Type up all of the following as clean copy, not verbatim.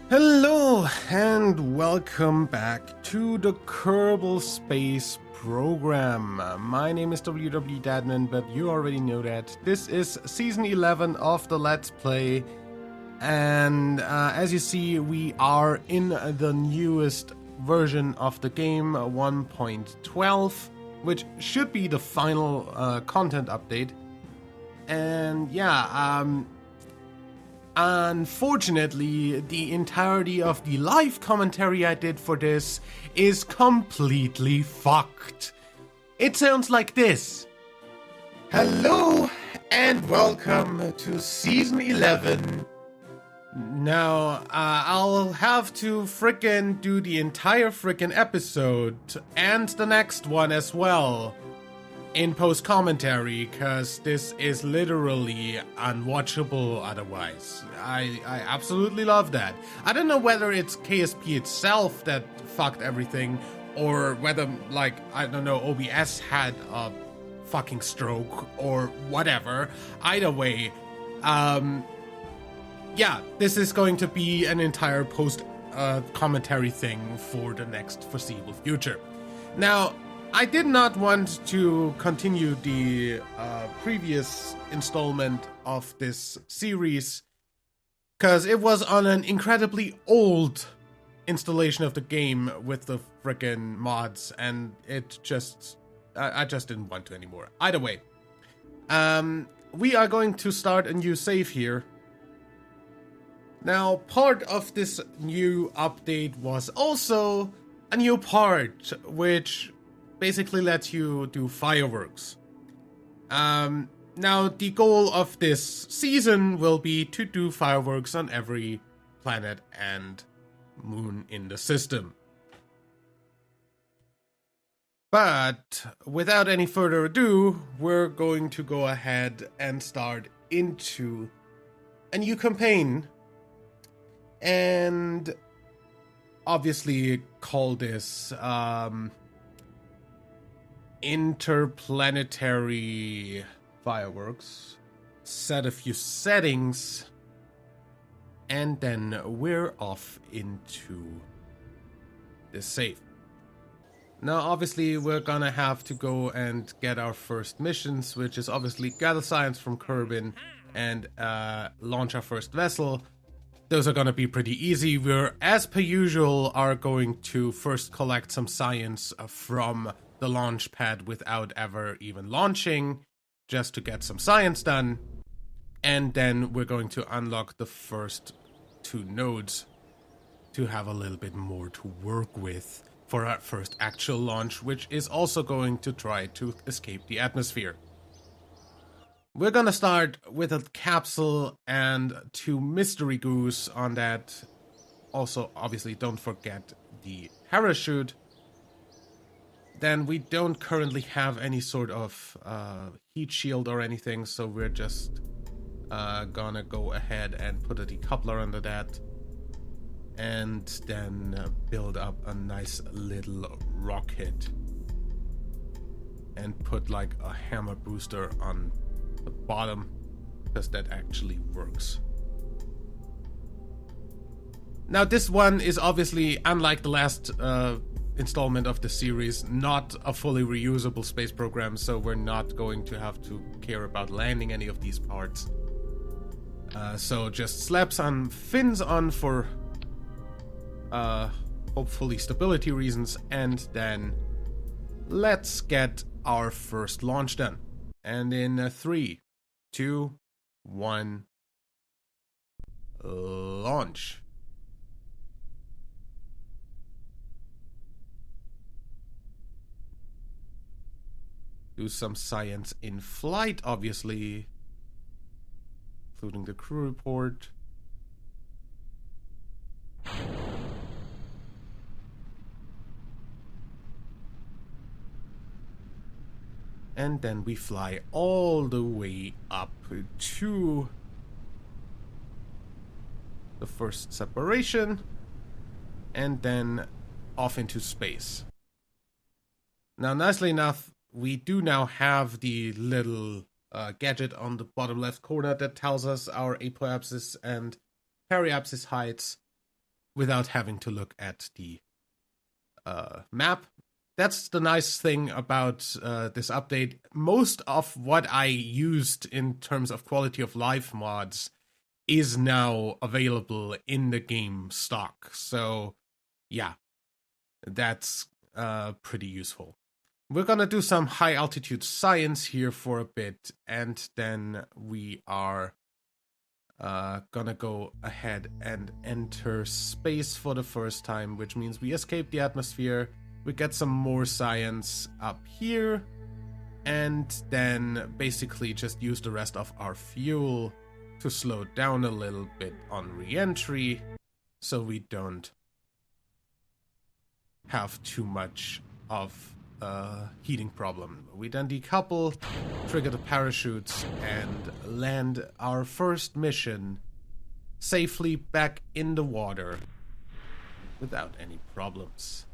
Hello and welcome back to the Kerbal Space program. My name is WW Dadman, but you already know that. This is season 11 of the Let's Play, and as you see, we are in the newest version of the game, 1.12, which should be the final content update. And yeah, unfortunately, the entirety of the live commentary I did for this is completely fucked. It sounds like this. Hello and welcome to season 11. Now, I'll have to frickin' do the entire frickin' episode and the next one as well in post-commentary, because this is literally unwatchable otherwise. I absolutely love that. I don't know whether it's KSP itself that fucked everything, or whether, like, I don't know, OBS had a fucking stroke, or whatever. Either way, yeah, this is going to be an entire post-commentary thing for the next foreseeable future. Now, I did not want to continue the previous installment of this series because it was on an incredibly old installation of the game with the frickin' mods, and it just... I just didn't want to anymore. Either way, we are going to start a new save here. Now, part of this new update was also a new part, which basically lets you do fireworks. Now, the goal of this season will be to do fireworks on every planet and moon in the system. But without any further ado, we're going to go ahead and start into a new campaign and obviously call this interplanetary fireworks, set a few settings, and then we're off into the save. Now, obviously, we're gonna have to go and get our first missions, which is obviously gather science from Kerbal and launch our first vessel. Those are gonna be pretty easy. We're, as per usual, are going to first collect some science from the launch pad without ever even launching, just to get some science done. And then we're going to unlock the first 2 nodes to have a little bit more to work with for our first actual launch, which is also going to try to escape the atmosphere. We're gonna start with a capsule and 2 mystery goose on that. Also, obviously, don't forget the parachute. Then we don't currently have any sort of heat shield or anything, so we're just gonna go ahead and put a decoupler under that. And then build up a nice little rocket. And put like a hammer booster on the bottom, because that actually works. Now, this one is obviously, unlike the last installment of the series, not a fully reusable space program, so we're not going to have to care about landing any of these parts. So just slap some fins on for hopefully stability reasons, and then let's get our first launch done. And in 3, 2, 1, launch. Do some science in flight, obviously, including the crew report. And then we fly all the way up to the first separation, and then off into space. Now, nicely enough, we do now have the little gadget on the bottom left corner that tells us our apoapsis and periapsis heights. without having to look at the map. That's the nice thing about this update. Most of what I used in terms of quality of life mods is now available in the game stock. So, yeah, that's pretty useful. We're gonna do some high altitude science here for a bit, and then we are gonna go ahead and enter space for the first time, which means we escape the atmosphere. We get some more science up here, and then basically just use the rest of our fuel to slow down a little bit on re-entry, so we don't have too much of a heating problem. We then decouple, trigger the parachutes, and land our first mission safely back in the water without any problems.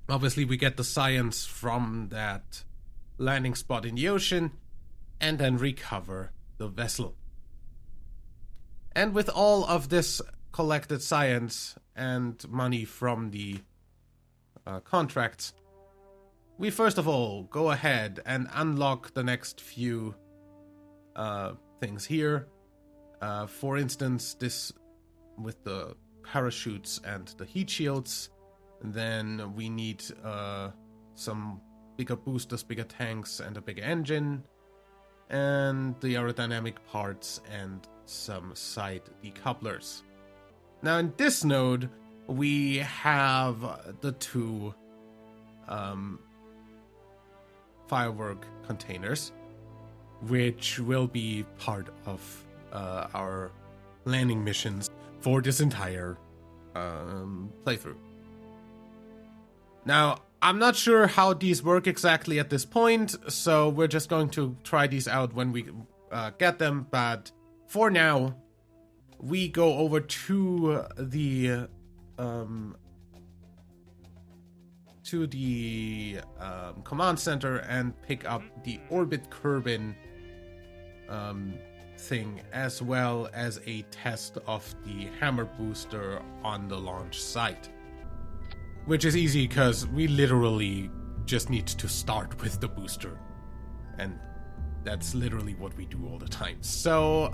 Obviously, we get the science from that landing spot in the ocean, and then recover the vessel. And with all of this collected science and money from the contracts, we first of all go ahead and unlock the next few things here. For instance, this with the parachutes and the heat shields. And then we need some bigger boosters, bigger tanks, and a bigger engine, and the aerodynamic parts and some side decouplers. Now in this node, we have the two firework containers, which will be part of our landing missions for this entire playthrough. Now, I'm not sure how these work exactly at this point, so we're just going to try these out when we get them, but for now, we go over to the command center and pick up the orbit Kerbal thing, as well as a test of the hammer booster on the launch site. Which is easy because we literally just need to start with the booster. And that's literally what we do all the time. So,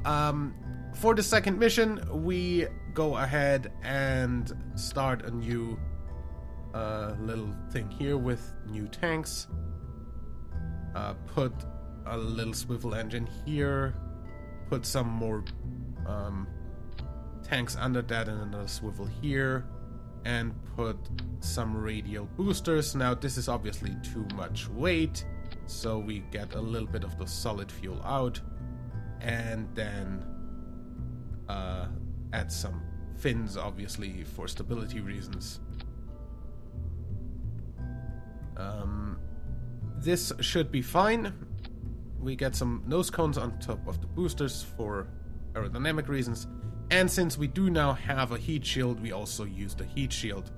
for the second mission, we go ahead and start a new little thing here with new tanks. Put a little swivel engine here. Put some more tanks under that and another swivel here. And put some radial boosters. Now this is obviously too much weight, so we get a little bit of the solid fuel out, and then add some fins, obviously for stability reasons. This should be fine. We get some nose cones on top of the boosters for aerodynamic reasons. And since we do now have a heat shield, we also use the heat shield.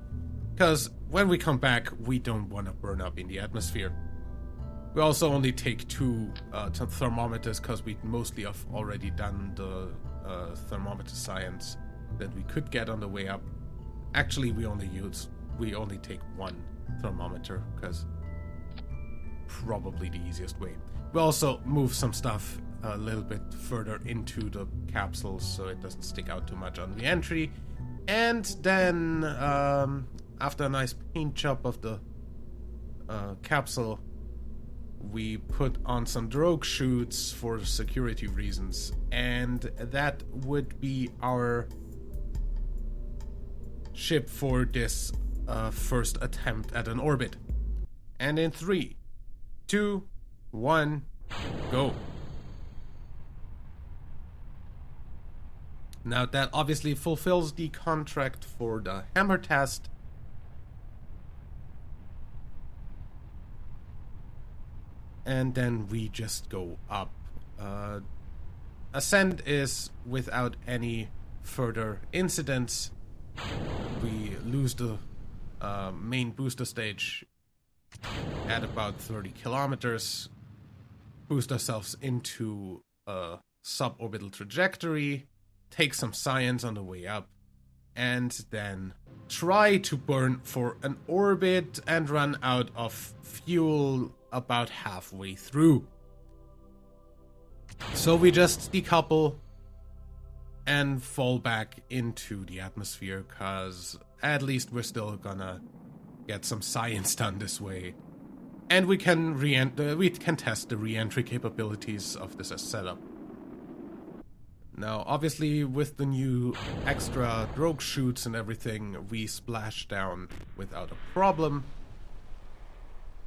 Because when we come back, we don't want to burn up in the atmosphere. We also only take two thermometers, because we mostly have already done the thermometer science that we could get on the way up. Actually, we only take one thermometer, because probably the easiest way. We also move some stuff a little bit further into the capsule so it doesn't stick out too much on the entry. And then after a nice paint job of the capsule, we put on some drogue chutes for security reasons, and that would be our ship for this first attempt at an orbit. And in 3, 2, 1, go. Now that obviously fulfills the contract for the hammer test. And then we just go up. Ascent is without any further incidents. We lose the main booster stage at about 30 kilometers. Boost ourselves into a suborbital trajectory. take some science on the way up, and then try to burn for an orbit and run out of fuel about halfway through. So we just decouple and fall back into the atmosphere, cause at least we're still gonna get some science done this way. And we can test the re-entry capabilities of this setup. Now, obviously, with the new extra drogue chutes and everything, we splash down without a problem.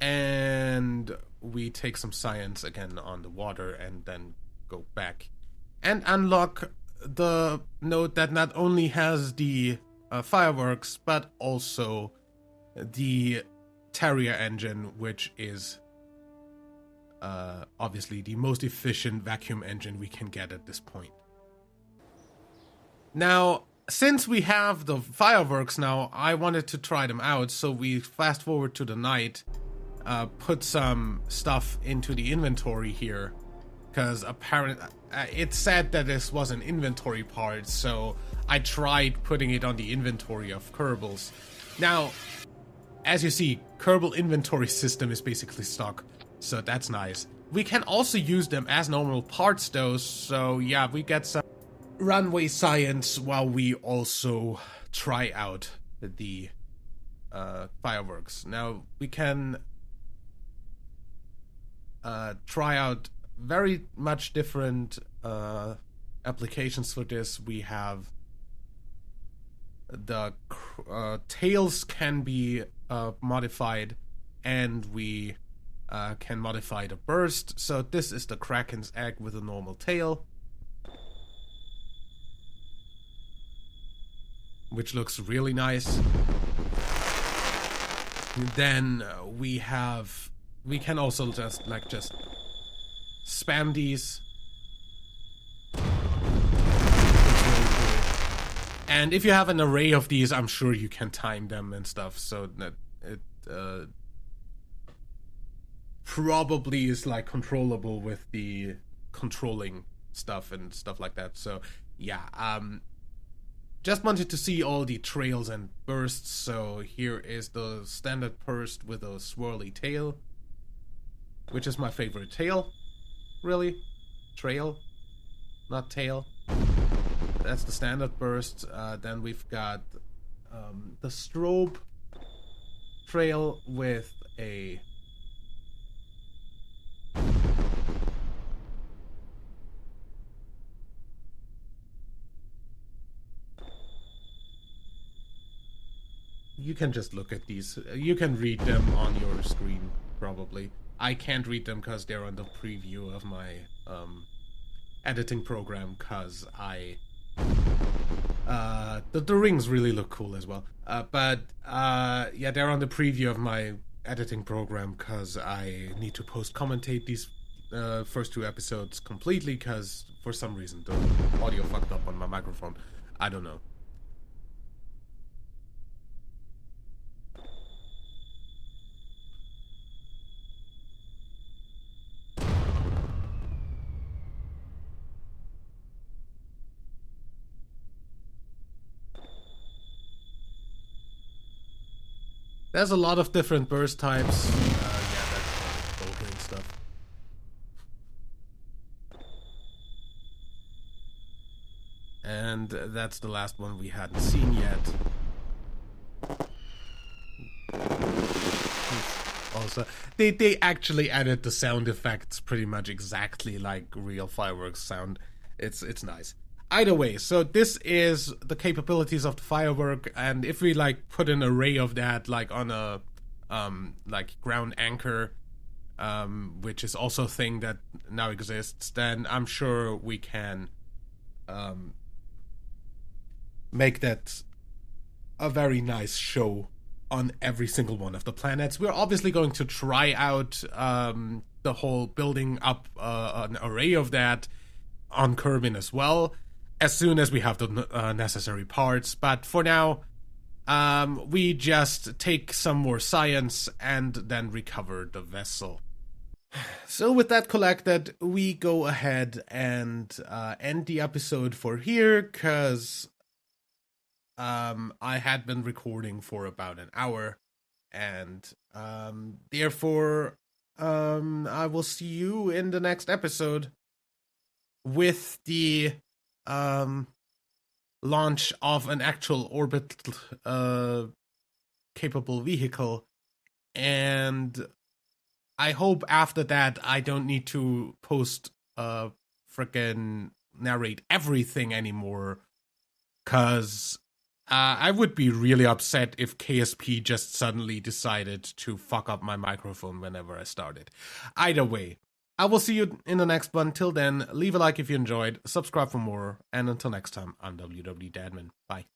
And we take some science again on the water and then go back. And unlock the node that not only has the fireworks, but also the Terrier engine, which is obviously the most efficient vacuum engine we can get at this point. Now, since we have the fireworks now, I wanted to try them out, so we fast forward to the night, put some stuff into the inventory here, because apparently it said that this was an inventory part, so I tried putting it on the inventory of Kerbal's. Now, as you see, Kerbal inventory system is basically stock, so that's nice. We can also use them as normal parts though, so yeah, we get some runway science while we also try out the fireworks. Now, we can try out very much different applications for this. We have the tails can be modified, and we can modify the burst. So this is the Kraken's egg with a normal tail, which looks really nice. Then we can also just spam these. And if you have an array of these, I'm sure you can time them and stuff, so that it probably is like controllable with the controlling stuff and stuff like that. So yeah, just wanted to see all the trails and bursts. So here is the standard burst with a swirly tail, which is my favorite tail, really. Trail, not tail. That's the standard burst. Then we've got the strobe trail with a you can just look at these. You can read them on your screen, probably. I can't read them because they're on the preview of my editing program, because the rings really look cool as well. But yeah, they're on the preview of my editing program, because I need to post-commentate these first two episodes completely, because for some reason the audio fucked up on my microphone. I don't know. There's a lot of different burst types. Yeah, that's bouldering stuff. And that's the last one we hadn't seen yet. Also, they actually added the sound effects pretty much exactly like real fireworks sound. It's nice. Either way, so this is the capabilities of the firework, and if we like put an array of that like on a like ground anchor, which is also a thing that now exists, then I'm sure we can make that a very nice show on every single one of the planets. We're obviously going to try out the whole building up an array of that on Kerbin as well, as soon as we have the necessary parts. But for now, we just take some more science and then recover the vessel. So with that collected, we go ahead and end the episode for here, because I had been recording for about an hour, and therefore I will see you in the next episode with the launch of an actual orbit capable vehicle, and I hope after that I don't need to post frickin' narrate everything anymore, cause I would be really upset if KSP just suddenly decided to fuck up my microphone whenever I started. Either way, I will see you in the next one. Till then, leave a like if you enjoyed, subscribe for more, and until next time, I'm WW Dadman. Bye.